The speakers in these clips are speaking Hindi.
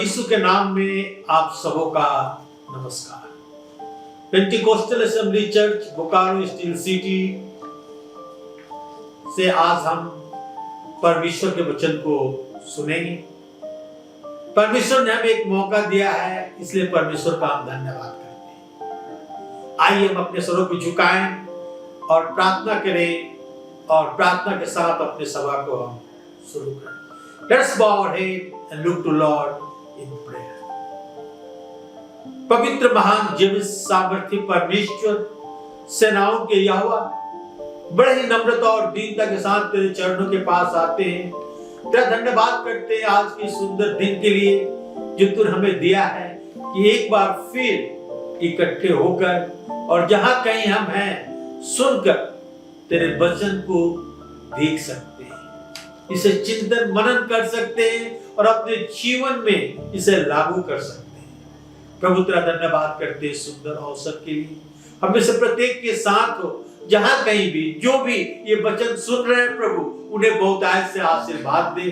यीशु के नाम में आप सबों का नमस्कार। Pentecostal assembly church Bokaro steel city से आज हम परमेश्वर के वचन को सुनेंगे। परमेश्वर ने हमें एक मौका दिया है, इसलिए परमेश्वर का हम धन्यवाद करते हैं। आइए हम अपने सरों को झुकाएं और प्रार्थना करें और प्रार्थना के साथ अपने सभा को हम शुरू करें। Let's bow our head and look to Lord in prayer. पवित्र महान जीवित सामर्थ्य परमेश्वर सेनाओं के यहोवा, बड़े ही नम्रता और दीनता के साथ तेरे चरणों के पास आते हैं। तेरा धन्यवाद करते हैं आज के सुंदर दिन के लिए जो तूने हमें दिया है कि एक बार फिर इकट्ठे होकर और जहां कहीं हम हैं सुनकर तेरे वचन को देख सकते हैं, इसे चिंतन मनन कर सकते हैं और अपने जीवन में इसे लागू कर सकते हैं। प्रभु तेरा धन्यवाद करते हैं सुंदर अवसर के लिए। हम में से प्रत्येक के साथ हो, जहां कहीं भी जो भी ये वचन सुन रहे हैं प्रभु, उन्हें बहुतायत से आशीर्वाद दे।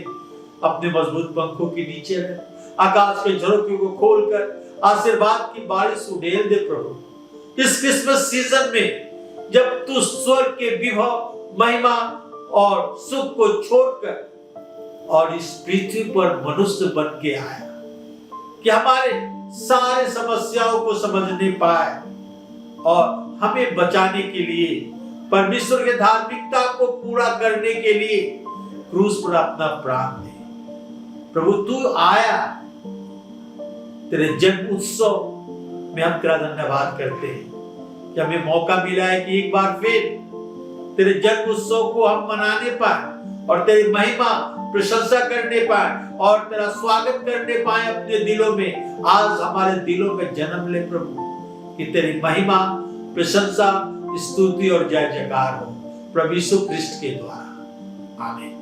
अपने मजबूत पंखों के नीचे रहे, आकाश के झरोखे को खोलकर आशीर्वाद की बारिश उड़ेल दे प्रभु। इस क्रिसमस सीजन में जब तू स्वर्ग के विभव, महिमा और सुख को छोड़कर और इस पृथ्वी पर मनुष्य बन के आया कि हमारे सारे समस्याओं को समझने पाए और हमें बचाने के लिए, परमेश्वर के धार्मिकता को पूरा करने के लिए क्रूस पर अपना प्राण दे। प्रभु तू आया, तेरे जन्म उत्सव में हम तेरा धन्यवाद करते हैं कि हमें मौका मिला है कि एक बार फिर तेरे जन्म उत्सव को हम मनाने पाए और तेरी महिमा प्रशंसा करने पाए और तेरा स्वागत करने पाए अपने दिलों में। आज हमारे दिलों में जन्म ले प्रभु कि तेरी महिमा, प्रशंसा, स्तुति और जय जयकार हो प्रभु यीशु ख्रिस्ट के द्वारा। आमीन।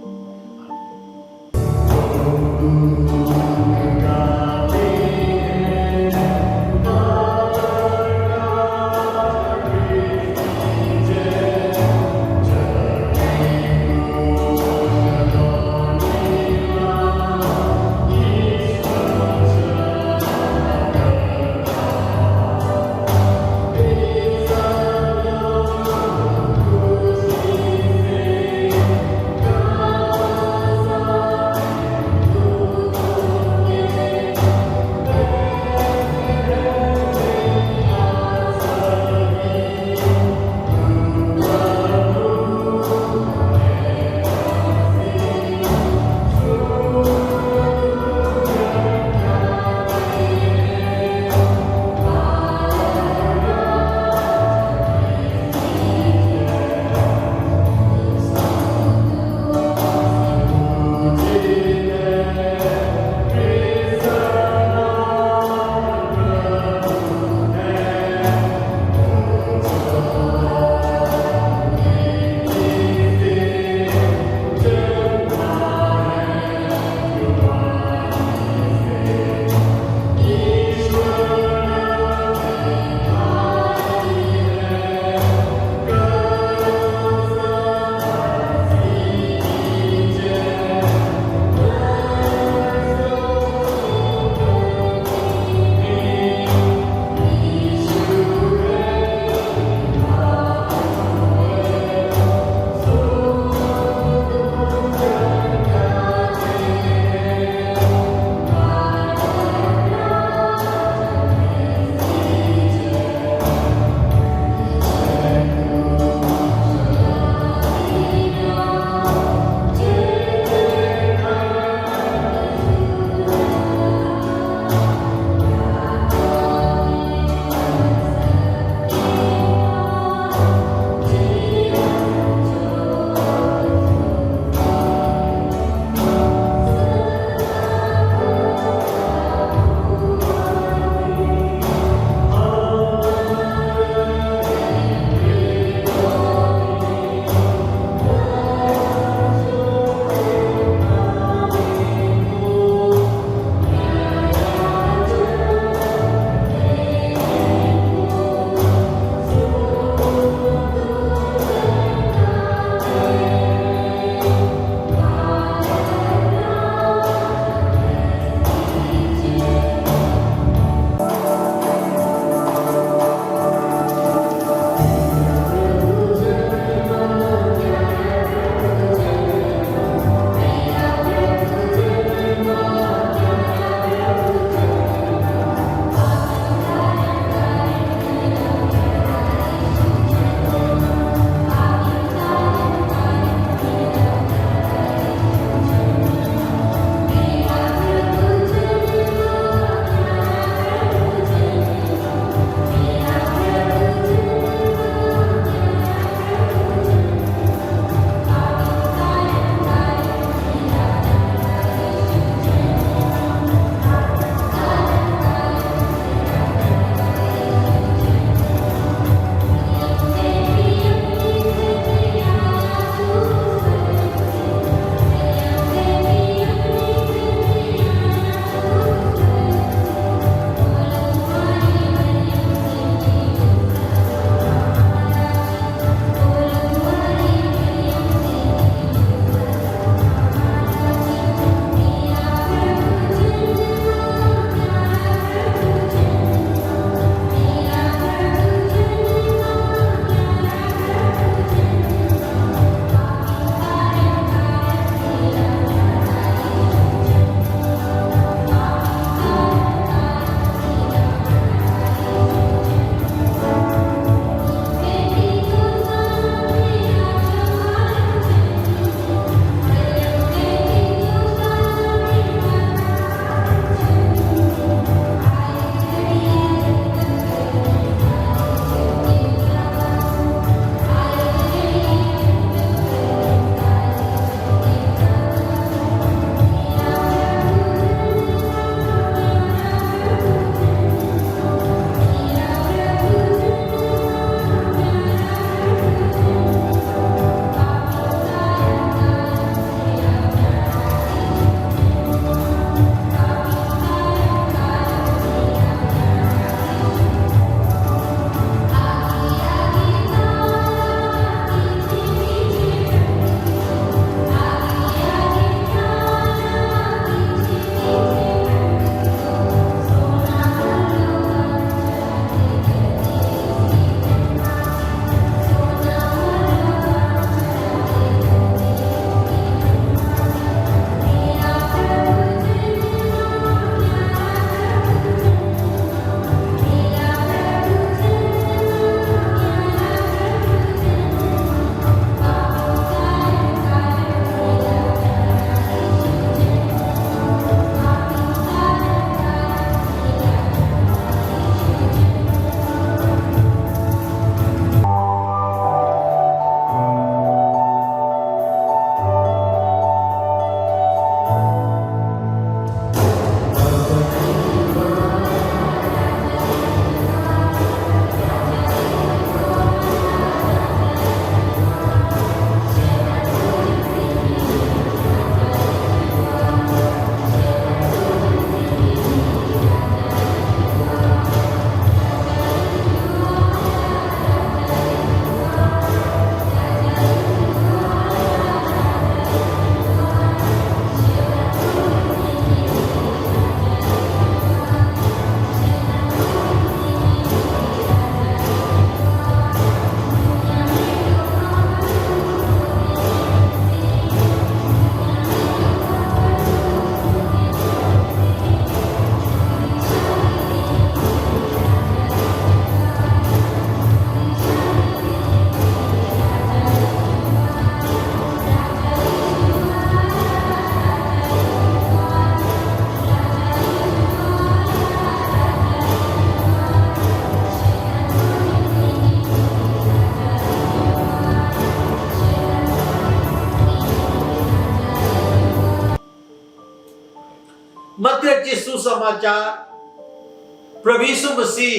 सुसमाचार प्रभु यीशु मसीह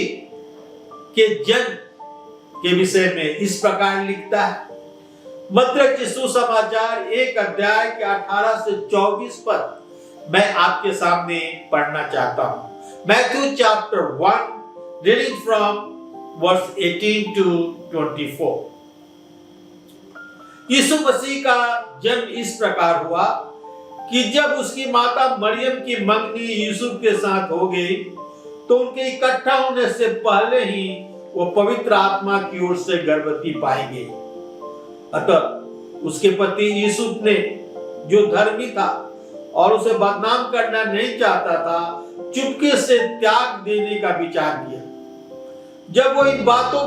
के जन्म के विषय में इस प्रकार लिखता है। मत्ती सुसमाचार 1 अध्याय के 18 से 24 पद मैं आपके सामने पढ़ना चाहता हूं। Matthew chapter 1 reading from verse 18 to 24। यीशु मसीह का जन्म इस प्रकार हुआ कि जब उसकी माता मरियम की मंगनी यूसुफ के साथ हो गई तो उनके इकट्ठा होने से पहले ही वो पवित्र आत्मा की ओर से गर्भवती पाई गई। अतः उसके पति यूसुफ ने, जो धर्मी था और उसे बदनाम करना नहीं चाहता था, चुपके से त्याग देने का विचार किया। जब वो इन बातों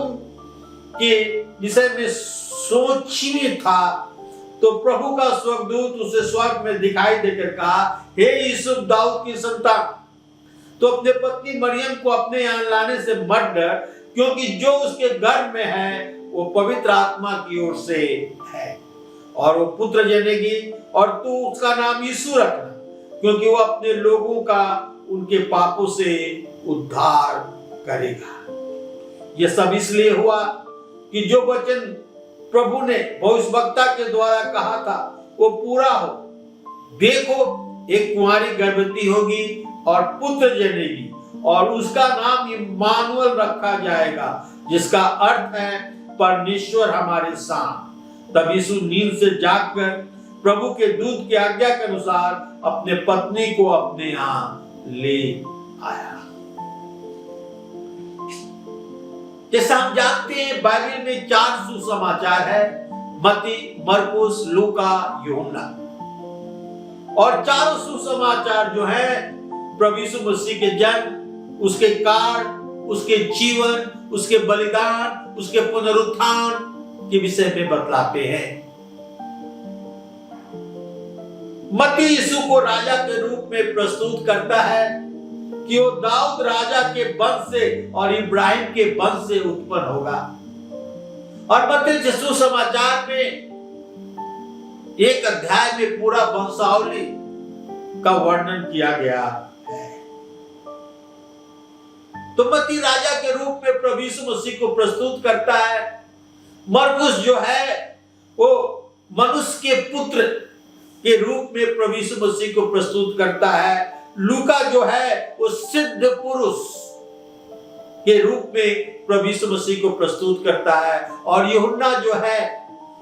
के विषय में सोच में था तो प्रभु का स्वर्गदूत उसे स्वर्ग में दिखाई देकर कहा, हे यूसुफ दाऊद की संतान, तो अपने पत्नी मरियम को अपने यहाँ लाने से मत डर, क्योंकि जो उसके गर्भ में है वो पवित्र आत्मा की ओर से है, और वो पुत्र जनेगी और तू उसका नाम यीशु रखना, क्योंकि वो अपने लोगों का उनके पापों से उद्धार करेगा। ये सब इसलिए हुआ कि जो वचन प्रभु ने भविष्यवक्ता के द्वारा कहा था वो पूरा हो। देखो, एक कुंवारी गर्भवती होगी और पुत्र जनेगी और उसका नाम इम्मानुएल रखा जाएगा, जिसका अर्थ है परमेश्वर हमारे साथ। तब यीशु नींद से जागकर प्रभु के दूत की आज्ञा के अनुसार अपने पत्नी को अपने यहाँ ले आया। जैसा हम जानते हैं बाइबल में 4 सुसमाचार है, मत्ती, मरकुस, लूका, यूहन्ना। और चारों सुसमाचार जो है प्रभु यीशु मसीह के जन्म, उसके कार्य, उसके जीवन, उसके बलिदान, उसके पुनरुत्थान के विषय में बतलाते हैं। मत्ती यीशु को राजा के रूप में प्रस्तुत करता है कि वो दाऊद राजा के वंश से और इब्राहिम के वंश से उत्पन्न होगा। और मत्ती सुसमाचार में 1 अध्याय में पूरा वंशावली का वर्णन किया गया है। तो मत्ती राजा के रूप में प्रभु यीशु मसीह को प्रस्तुत करता है। मरकुस जो है वो मनुष्य के पुत्र के रूप में प्रभु यीशु मसीह को प्रस्तुत करता है। लूका जो है वो सिद्ध पुरुष के रूप में प्रभु यीशु मसीह को प्रस्तुत करता है। और यूहन्ना जो है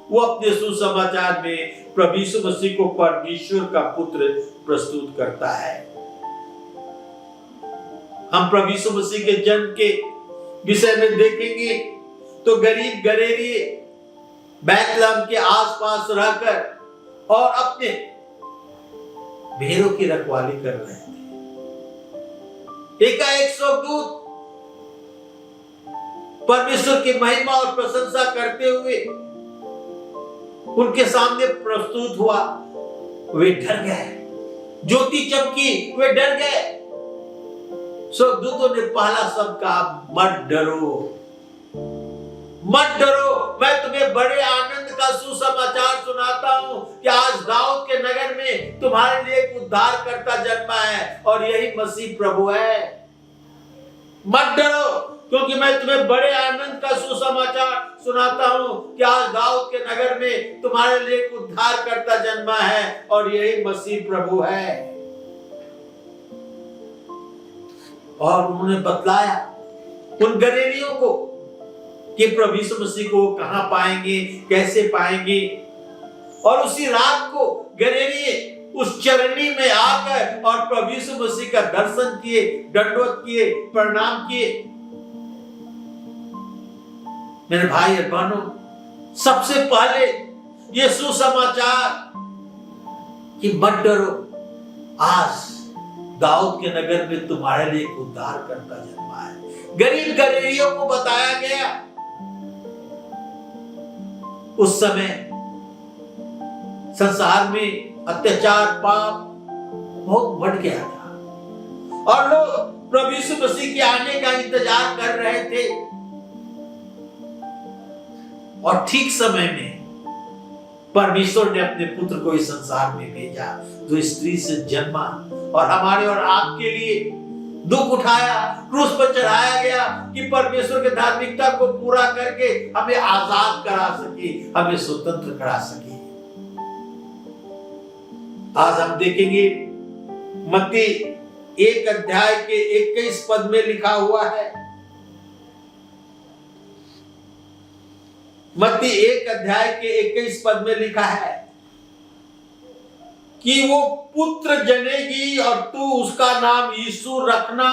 वो अपने सुसमाचार में प्रभु यीशु मसीह को परमेश्वर का पुत्र प्रस्तुत करता है। हम प्रभु यीशु मसीह के जन्म के विषय में देखेंगे तो गरीब गरेरिये बैतलहम के आसपास रहकर और अपने भेड़ों की रखवाली कर रहे थे। एकाएक स्वर्गदूत परमेश्वर की महिमा और प्रशंसा करते हुए उनके सामने प्रस्तुत हुआ। वे डर गए, ज्योति चमकी, वे डर गए। स्वर्गदूतों ने पहला शब्द कहा, मत डरो, मत डरो, मैं तुम्हें बड़े आनंद का सुसमाचार सुनाता हूं कि आज दाऊद के नगर में तुम्हारे लिए एक उद्धारकर्ता जन्मा है और यही मसीह प्रभु है। मत डरो, क्योंकि मैं तुम्हें बड़े आनंद का सुसमाचार सुनाता हूं कि आज दाऊद के नगर में तुम्हारे लिए एक उद्धारकर्ता जन्मा है और यही मसीह प्रभु है। और उन्होंने बतलाया उन गरेरियों को कि प्रभु यीशु मसीह को कहां पाएंगे, कैसे पाएंगे। और उसी रात को गरेरिये उस चरनी में आकर और प्रभु यीशु मसीह का दर्शन किए, दंडवत किए, प्रणाम किए। मेरे भाई और बहनों, सबसे पहले ये सुसमाचार कि मत डरो, आज दाऊद के नगर में तुम्हारे लिए एक उद्धारकर्ता जन्मा है। गरीब गरीबियों को बताया गया। उस समय संसार में अत्याचार, पाप बहुत बढ़ गया था और लोग प्रभु यीशु मसीह के आने का इंतजार कर रहे थे। और ठीक समय में परमेश्वर ने अपने पुत्र को इस संसार में भेजा, जो स्त्री से जन्मा और हमारे और आपके लिए दुख उठाया, क्रूस पर चढ़ाया गया कि परमेश्वर के धार्मिकता को पूरा करके हमें आजाद करा सके, हमें स्वतंत्र करा सके। आज हम देखेंगे मत्ती 1 अध्याय के 21 पद में लिखा हुआ है। मत्ती 1 अध्याय के 21 पद में लिखा है कि वो पुत्र जनेगी और तू उसका नाम यीशु रखना।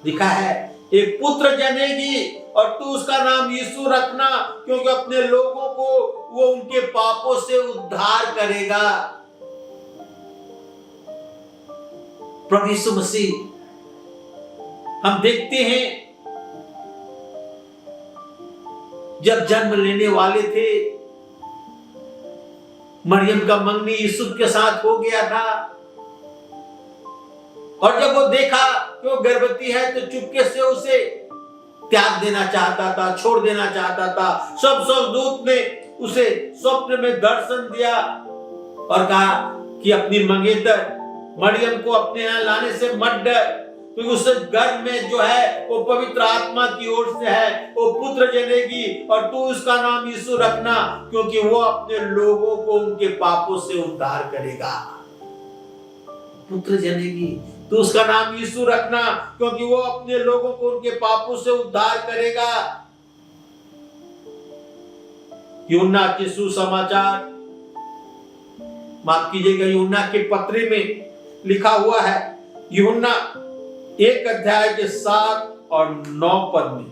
लिखा है एक पुत्र जनेगी और तू उसका नाम यीशु रखना, क्योंकि अपने लोगों को वो उनके पापों से उद्धार करेगा। प्रभु यीशु मसीह, हम देखते हैं जब जन्म लेने वाले थे, मरियम का मंगनी यूसुफ के साथ हो गया था, और जब वो देखा कि वो गर्भवती है तो चुपके से उसे त्याग देना चाहता था, छोड़ देना चाहता था। सब स्वर्गदूत ने उसे स्वप्न में दर्शन दिया और कहा कि अपनी मंगेतर मरियम को अपने यहाँ लाने से मत डर, क्योंकि उससे गर्भ में जो है वो पवित्र आत्मा की ओर से है, वो पुत्र जनेगी और तू उसका नाम यीशु रखना, क्योंकि वो अपने लोगों को उनके पापों से उद्धार करेगा। पुत्र जनेगी, तू उसका नाम यीशु रखना, क्योंकि वो अपने लोगों को उनके पापों से उद्धार करेगा। यूहन्ना के सुसमाचार, माफ कीजिएगा, यूहन्ना के पत्री में लिखा हुआ है, यूहन्ना 1 अध्याय के 7 और 9 पद में,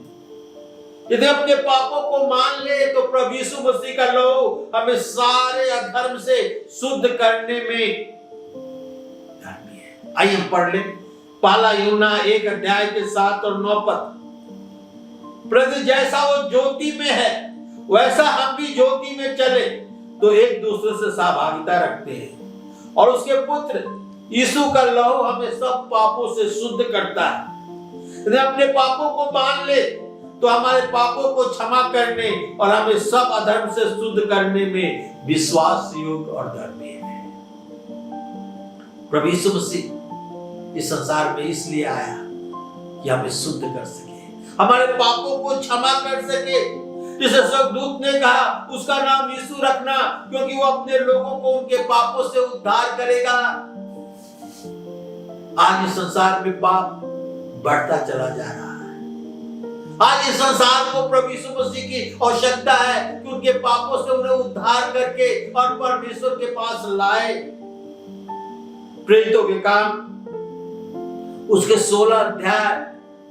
यदि अपने पापों को मान ले तो प्रभु यीशु मसीह का लहू हमें सारे अधर्म से शुद्ध करने में धर्मी है। आइए हम पढ़ लें पहला यूहन्ना 1 अध्याय के 7 और 9 पद। प्रभु जैसा वो ज्योति में है वैसा हम भी ज्योति में चले तो एक दूसरे से सहभागिता रखते हैं, और उसके पुत्र यीशु का लहू हमें सब पापों से शुद्ध करता है। यदि अपने पापों को मान ले तो हमारे पापों को क्षमा करने और हमें सब अधर्म से शुद्ध करने में विश्वास योग्य और धर्मी है। प्रभु यीशु मसीह इस संसार में इसलिए आया कि हमें शुद्ध कर सके, हमारे पापों को क्षमा कर सके। जिसे स्वर्गदूत ने कहा उसका नाम यीशु रखना, क्योंकि वो अपने लोगों को उनके पापों से उद्धार करेगा। आज इस संसार में पाप बढ़ता चला जा रहा है। आज इस संसार को प्रभु यीशु मसीह की आवश्यकता है कि उनके पापों से उन्हें उद्धार करके और परमेश्वर के पास लाए। प्रेरितों के काम उसके 16 अध्याय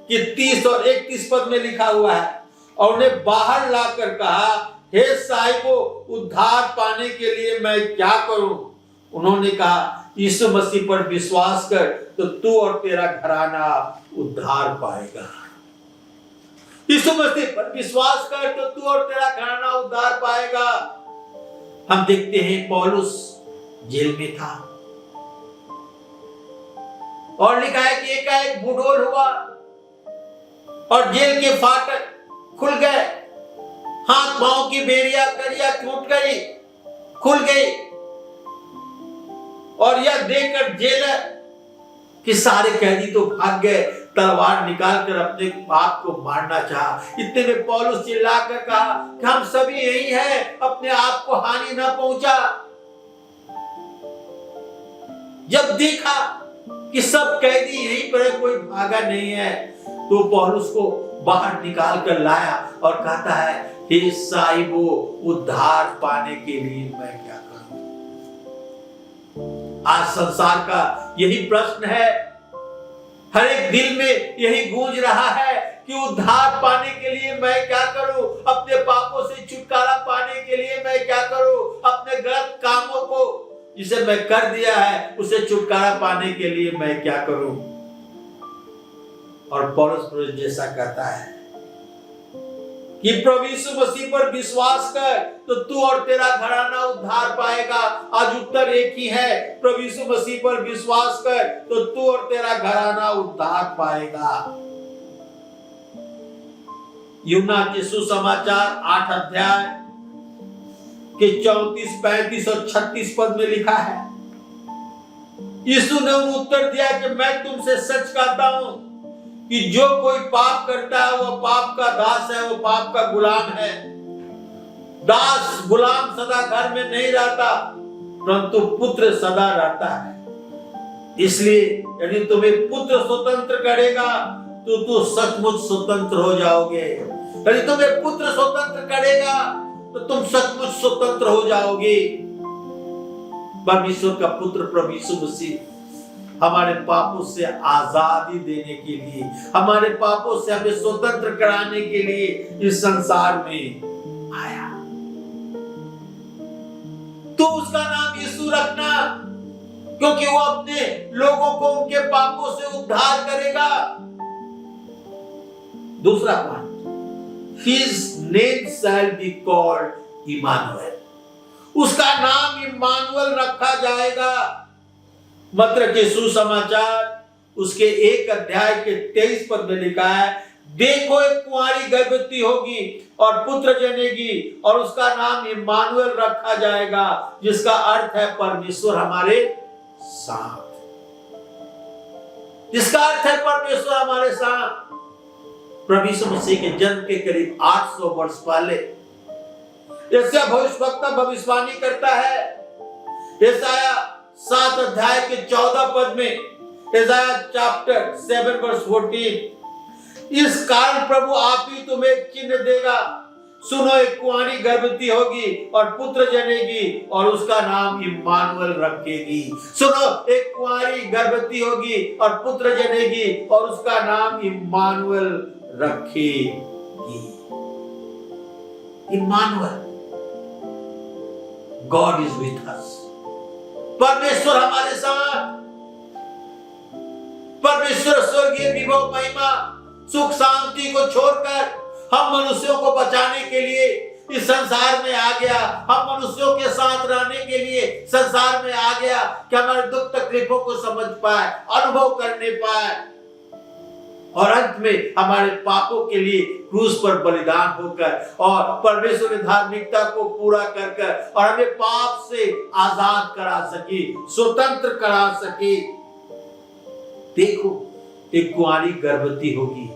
के 30 और 31 पद में लिखा हुआ है, और उन्हें बाहर लाकर कहा, हे साहिबो, उद्धार पाने के लिए मैं क्या करूं? उन्होंने कहा, यीशु मसीह पर विश्वास कर तो तू और तेरा घराना उद्धार पाएगा। यीशु मसीह पर विश्वास कर तो तू और तेरा घराना उद्धार पाएगा। हम देखते हैं पौलुस जेल में था और लिखा है कि एकाएक भूडोल हुआ और जेल के फाटक खुल गए, हाथ पांव की बेड़ियां कड़ियां टूट गई, खुल गई, और यह देखकर जेलर कि सारे कैदी तो भाग गए, तलवार निकालकर अपने आप को मारना चाहा। इतने में पौलुस चिल्लाकर कहा कि हम सभी यही हैं, अपने आप को हानि न पहुंचा। जब देखा कि सब कैदी यहीं पर है, कोई भागा नहीं है, तो पौलुस को बाहर निकाल कर लाया और कहता है, हे साहिबो, उद्धार पाने के लिए मैं क्या करूं? आज संसार का यही प्रश्न है, हर एक दिल में यही गूंज रहा है कि उद्धार पाने के लिए मैं क्या करूं? अपने पापों से छुटकारा पाने के लिए मैं क्या करूं? अपने गलत कामों को जिसे मैं कर दिया है उसे छुटकारा पाने के लिए मैं क्या करूं? और पौलुस जैसा कहता है कि प्रभु यीशु मसीह पर विश्वास कर तो तू और तेरा घराना उद्धार पाएगा। आज उत्तर एक ही है, प्रभु यीशु मसीह पर विश्वास कर तो तू और तेरा घराना उद्धार पाएगा। यूहन्ना के सुसमाचार 8 अध्याय के 34, 35 और 36 पद में लिखा है, यीशु ने उन्हें उत्तर दिया कि मैं तुमसे सच कहता हूं कि जो कोई पाप करता है वो पाप का दास है, वो पाप का गुलाम है। दास गुलाम सदा घर में नहीं रहता, परंतु पुत्र सदा रहता है। इसलिए यदि तुम्हें पुत्र स्वतंत्र करेगा तो तू सचमुच स्वतंत्र हो जाओगे। यदि तुम्हें पुत्र स्वतंत्र करेगा तो तुम सचमुच स्वतंत्र हो जाओगे। परमेश्वर का पुत्र प्रभु यीशु मसीह हमारे पापों से आजादी देने के लिए, हमारे पापों से हमें स्वतंत्र कराने के लिए इस संसार में आया। तो उसका नाम यीशु रखना, क्योंकि वो अपने लोगों को उनके पापों से उद्धार करेगा। दूसरा point, His name shall be called Emmanuel. उसका नाम इम्मानुएल रखा जाएगा। मत्ती के सुसमाचार उसके 1 अध्याय के 23 पद में लिखा है, देखो एक कुंवारी गर्भवती होगी और पुत्र जनेगी और उसका नाम इम्मानुएल रखा जाएगा, जिसका अर्थ है परमेश्वर हमारे साथ। जिसका अर्थ है परमेश्वर हमारे साथ। प्रभु यीशु मसीह के जन्म के करीब 800 वर्ष पहले यशायाह भविष्यवक्ता भविष्यवाणी करता है। यशायाह 7 अध्याय के 14 पद में, यशायाह चैप्टर 7 वर्स 14, इस कारण प्रभु आप ही तुम्हें एक चिन्ह देगा, सुनो एक कुंवारी गर्भवती होगी और पुत्र जनेगी और उसका नाम इम्मानुएल रखेगी। सुनो एक कुंवारी गर्भवती होगी और पुत्र जनेगी और उसका नाम इम्मानुएल रखेगी। Immanuel, God is with us. परमेश्वर हमारे साथ। परमेश्वर स्वर्गीय विभव महिमा सुख शांति को छोड़कर हम मनुष्यों को बचाने के लिए इस संसार में आ गया। हम मनुष्यों के साथ रहने के लिए संसार में आ गया कि हमारे दुख तकलीफों को समझ पाए, अनुभव करने पाए और अंत में हमारे पापों के लिए क्रूस पर बलिदान होकर और परमेश्वर की धार्मिकता को पूरा कर और हमें पाप से आजाद करा सके, स्वतंत्र करा सके। देखो एक कुंवारी गर्भवती होगी,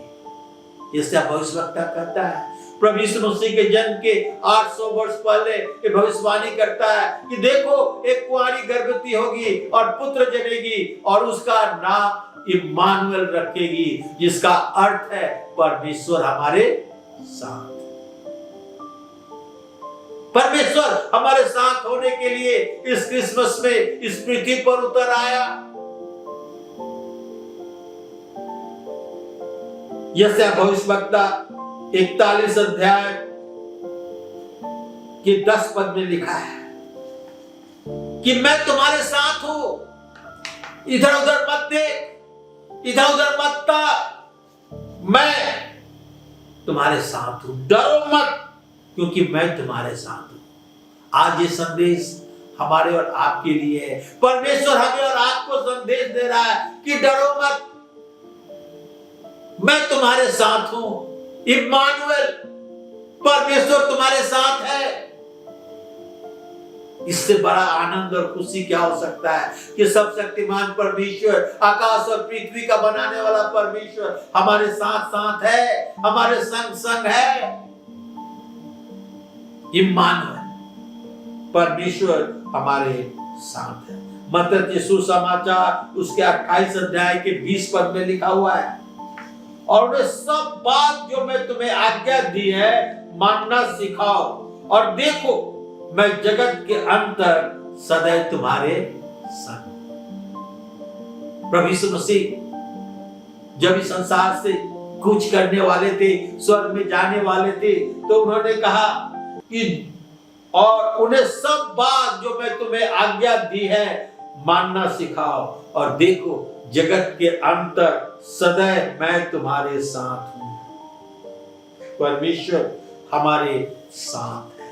यशायाह भविष्यवक्ता कहता है। प्रभु यीशु मसीह के जन्म के 800 वर्ष पहले ये भविष्यवाणी करता है कि देखो एक कुंवारी गर्भवती होगी और पुत्र जनेगी और उसका नाम इम्मानुएल रखेगी, जिसका अर्थ है परमेश्वर हमारे साथ। परमेश्वर हमारे साथ होने के लिए इस क्रिसमस में इस पृथ्वी पर उतर आया। यशायाह भविष्यवक्ता 41 अध्याय के 10 पद में लिखा है कि मैं तुम्हारे साथ हूं, इधर उधर मत देख, इधर उधर मत ता, मैं तुम्हारे साथ हूं, डरो मत क्योंकि मैं तुम्हारे साथ हूं। आज ये संदेश हमारे और आपके लिए है। परमेश्वर हमें और आपको संदेश दे रहा है कि डरो मत, मैं तुम्हारे साथ हूं। इम्मानुएल, परमेश्वर तुम्हारे साथ है। इससे बड़ा आनंद और खुशी क्या हो सकता है कि सब शक्तिमान परमेश्वर, आकाश और पृथ्वी का बनाने वाला परमेश्वर हमारे साथ साथ है, हमारे संग संग है। इम्मानुएल, परमेश्वर हमारे साथ है। मत्ती के सुसमाचार उसके 28 अध्याय के 20 पद में लिखा हुआ है, और उन्हें सब बात जो मैं तुम्हें आज्ञा दी है मानना सिखाओ, और देखो मैं जगत के अंत तक सदैव तुम्हारे संग। प्रभु यीशु मसीह जब इस संसार से कूच करने वाले थे, स्वर्ग में जाने वाले थे, तो उन्होंने कहा कि और उन्हें सब बात जो मैं तुम्हें आज्ञा दी है मानना सिखाओ, और देखो जगत के अंत तक सदैव मैं तुम्हारे साथ हूं। परमेश्वर हमारे साथ है।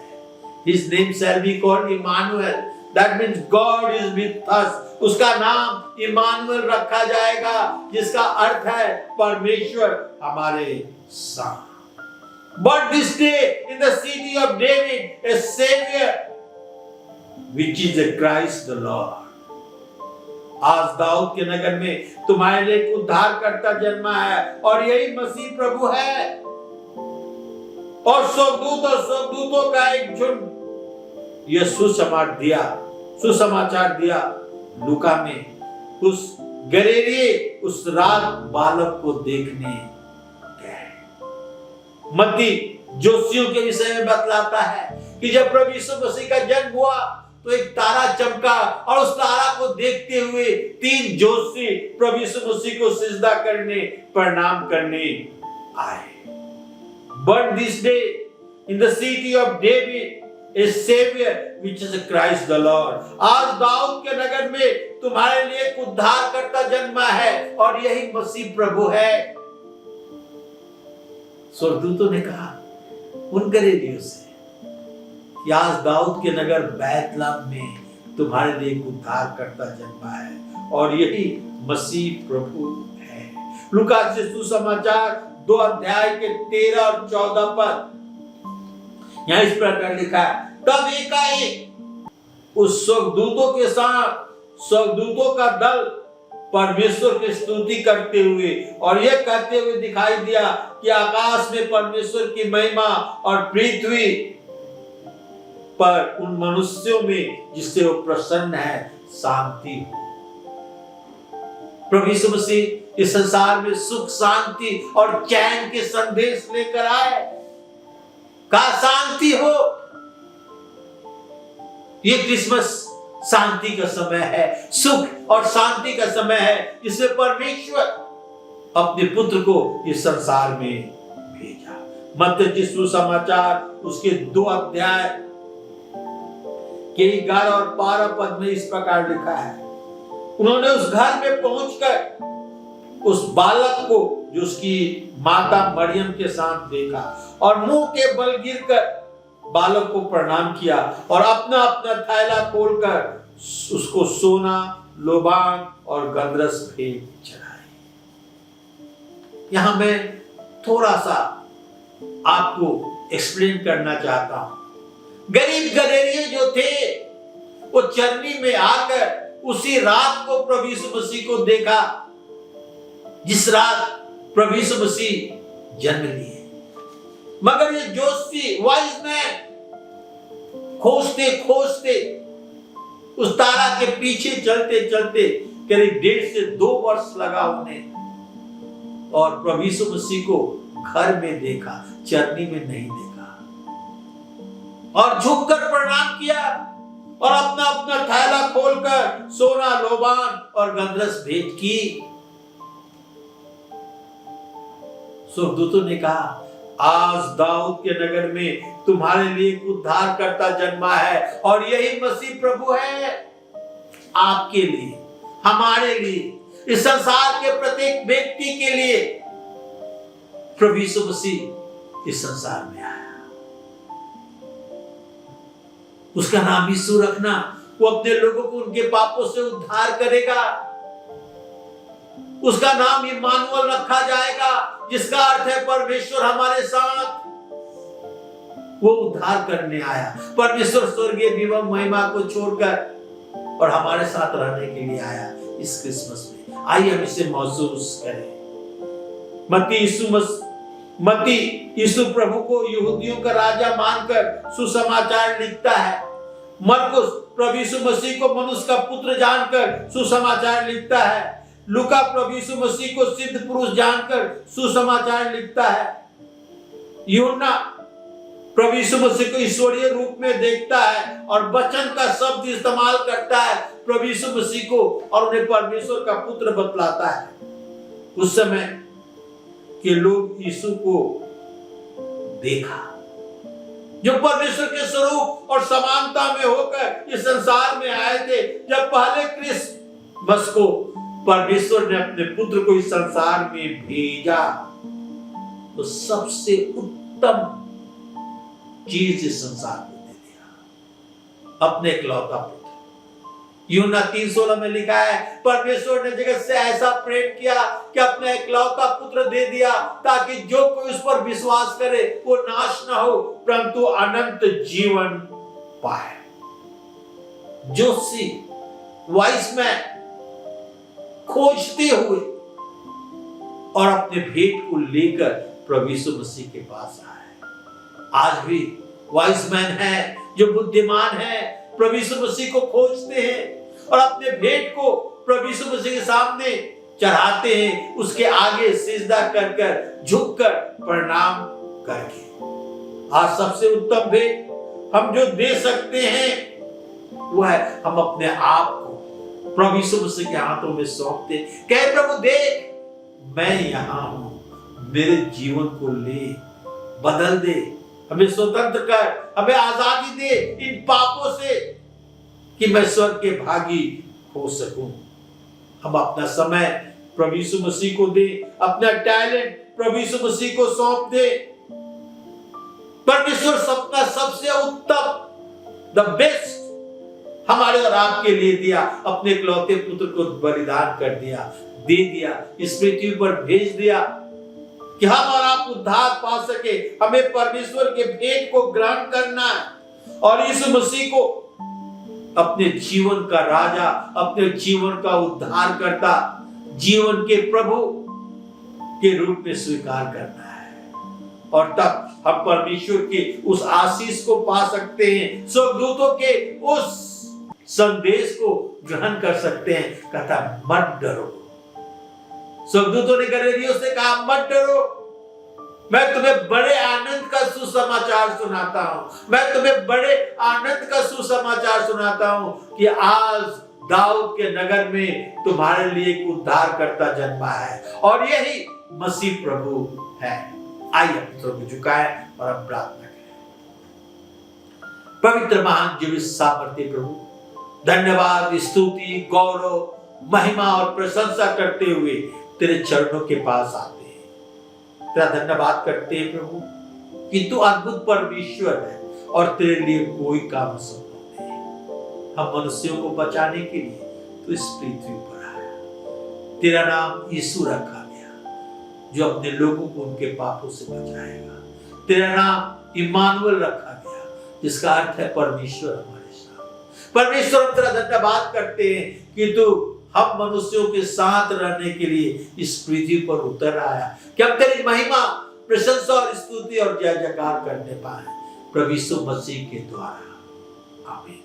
His name shall be called Emmanuel. That means God is with us. उसका नाम इमानुएल रखा जाएगा, जिसका अर्थ है परमेश्वर हमारे साथ। But this day in the city of David, a Savior, which is a Christ the Lord. आज दाऊद के नगर में तुम्हारे लिए एक उद्धारकर्ता जन्मा है और यही मसीह प्रभु है। और स्वर्गदूतों का एक झुंड यह सुसमाचार दिया लूका में उस गलीलिये उस रात बालक को देखने गए। मत्ती जोशियों के विषय में बतलाता है कि जब प्रभु यीशु मसीह का जन्म हुआ तो एक तारा चमका और उस तारा को देखते हुए 3 जोशी प्रभु यीशु मसीह को सिजदा करने प्रणाम करने आए। But this day in the city of David a savior which is Christ the Lord। आज दाऊद के नगर में तुम्हारे लिए एक उद्धारकर्ता जन्मा है और यही मसीह प्रभु है। स्वर्गदूतों ने कहा उन गलीलियों से कि आज दाऊद के नगर बैतलहम में तुम्हारे लिए एक उद्धारकर्ता जन्मा है और यही मसीह प्रभु है। लूका से सुसमाचार 2 अध्याय के 13 और 14 पद यहाँ इस प्रकार लिखा है, तब एकाएक उस स्वर्गदूतों के साथ स्वर्गदूतों का दल परमेश्वर की स्तुति करते हुए और यह कहते हुए दिखाई दिया कि आकाश में परमेश्वर की महिमा और पृथ्वी पर उन मनुष्यों में जिससे वो प्रसन्न है शांति हो। प्रभु यीशु मसीह इस संसार में सुख शांति और चैन के संदेश लेकर आए। का शांति हो। ये क्रिसमस शांति का समय है, सुख और शांति का समय है जिसमें परमेश्वर अपने पुत्र को इस संसार में भेजा। मत्ती सुसमाचार उसके 2 अध्याय के 11 और 12 पद में इस प्रकार लिखा है, उन्होंने उस घर में पहुंचकर उस बालक को जो उसकी माता मरियम के साथ देखा और मुंह के बल गिरकर बालक को प्रणाम किया और अपना अपना थैला खोलकर उसको सोना लोबान और गंधरस भेंट चढ़ाए। यहां मैं थोड़ा सा आपको एक्सप्लेन करना चाहता हूं। गरीब गलेरिये जो थे वो चरनी में आकर उसी रात को प्रभु यीशु मसीह को देखा जिस रात प्रभु यीशु मसीह जन्म लिए। मगर ये जोशी वाइज मैन खोजते खोजते उस तारा के पीछे चलते चलते करीब 1.5 से 2 वर्ष लगा उन्हें और प्रभु यीशु मसीह को घर में देखा, चरनी में नहीं देखा और झुककर प्रणाम किया और अपना अपना थैला खोलकर सोना लोबान और गंधरस भेंट की। स्वर्गदूतों ने कहा आज दाऊद के नगर में तुम्हारे लिए एक उद्धारकर्ता जन्मा है और यही मसीह प्रभु है। आपके लिए, हमारे लिए, इस संसार के प्रत्येक व्यक्ति के लिए प्रभु यीशु मसीह इस संसार में आया। उसका नाम यीशु रखना, वो अपने लोगों को उनके पापों से उद्धार करेगा। उसका नाम इम्मानुएल रखा जाएगा जिसका अर्थ है परमेश्वर हमारे साथ। वो उद्धार करने आया। परमेश्वर स्वर्गीय विभव महिमा को छोड़कर और हमारे साथ रहने के लिए आया इस क्रिसमस में। आइए हम इसे महसूस करें। मत्ती यीशु प्रभु को यहूदियों का राजा मानकर सुसमाचार लिखता है। मरकुस प्रभु यीशु मसीह को मनुष्य का पुत्र जानकर सुसमाचार लिखता है। लूका प्रभु यीशु मसीह को सिद्ध पुरुष जानकर सुसमाचार लिखता है। यूहन्ना प्रभु यीशु मसीह को ईश्वरीय रूप में देखता है और वचन का शब्द इस्तेमाल करता है प्रभु यीशु मसीह को और उन्हें परमेश्वर का पुत्र बतलाता है। उस समय के लोग यीशु को देखा जो परमेश्वर के स्वरूप और समानता में होकर इस संसार में आए थे। जब पहले क्रिसमस को परमेश्वर ने अपने पुत्र को इस संसार में भेजा तो सबसे उत्तम चीज इस संसार को दे दिया, अपने इकलौता पुत्र। यूहन्ना 3:16 में लिखा है परमेश्वर ने जगत से ऐसा प्रेम किया कि अपना इकलौता पुत्र दे दिया ताकि जो कोई उस पर विश्वास करे वो नाश ना हो परंतु अनंत जीवन पाए। जोशी वाइस मैन खोजते हुए और अपने भेंट को लेकर प्रभु यीशु मसीह के पास आए। आज भी वाइज मैन है, जो बुद्धिमान है, प्रभु यीशु मसीह को खोजते हैं और अपने भेंट को प्रभु यीशु मसीह के सामने चढ़ाते हैं, उसके आगे सिजदा कर कर, झुक कर, प्रणाम करके। आज सबसे उत्तम भेंट हम जो दे सकते हैं वो है हम अपने आप को प्रभु यीशु मसीह के हाथों में सौंपते, कहे प्रभु देख मैं यहां हूं, मेरे जीवन को ले, बदल दे, हमें स्वतंत्र कर, हमें आजादी दे इन पापों से कि मैं स्वर्ग के भागी हो सकूं। हम अपना समय प्रभु यीशु मसीह को दे, अपना टैलेंट प्रभु यीशु मसीह को सौंप दे। परमेश्वर सपना सबसे उत्तम, द बेस्ट हमारे और आपके लिए दिया, अपने इकलौते पुत्र को बलिदान कर दिया, दे दिया, इस पृथ्वी पर भेज दिया कि हम और आप उद्धार पा सके। हमें परमेश्वर के भेंट को ग्रहण करना है और यीशु मसीह को अपने जीवन का राजा, अपने जीवन का उद्धार करता, जीवन के प्रभु के रूप में स्वीकार करना है। और तब हम परमेश्वर के उस आशीष को पा सकते हैं, स्वर्गदूतों के उस संदेश को ग्रहण कर सकते हैं। कहता मत डरो, स्वर्गदूतों ने गदरियों से कहा मत डरो, मैं तुम्हें बड़े आनंद का सुसमाचार सुनाता हूं, मैं तुम्हें बड़े आनंद का सुसमाचार सुनाता हूं कि आज दाऊद के नगर में तुम्हारे लिए एक उद्धारकर्ता जन्मा है और यही मसीह प्रभु है। आइए अपने को झुकाएं और हम प्रार्थना करें। पवित्र महान जीवित सामर्थ्य प्रभु, धन्यवाद, स्तुति, गौरव, महिमा और प्रशंसा करते हुए तेरे चरणों के पास आते हैं। तेरा धन्यवाद करते हैं प्रभु कि तू अद्भुत परमेश्वर है और तेरे लिए कोई काम असंभव नहीं। हम मनुष्यों को बचाने के लिए तू इस पृथ्वी पर आया। तेरा नाम यीशु रखा गया जो अपने लोगों को उनके पापों से बचाएगा। तेरा नाम इम्मानुएल रखा गया जिसका अर्थ है परमेश्वर हमारे साथ। परमेश्वर हम तेरा धन्यवाद करते हैं कि तू हम मनुष्यों के साथ रहने के लिए इस पृथ्वी पर उतर आया कि हम तेरी महिमा, प्रशंसा और स्तुति और जय जयकार करने पाए प्रभु यीशु मसीह के द्वारा। आमीन।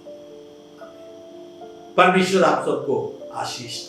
परमेश्वर आप सबको आशीष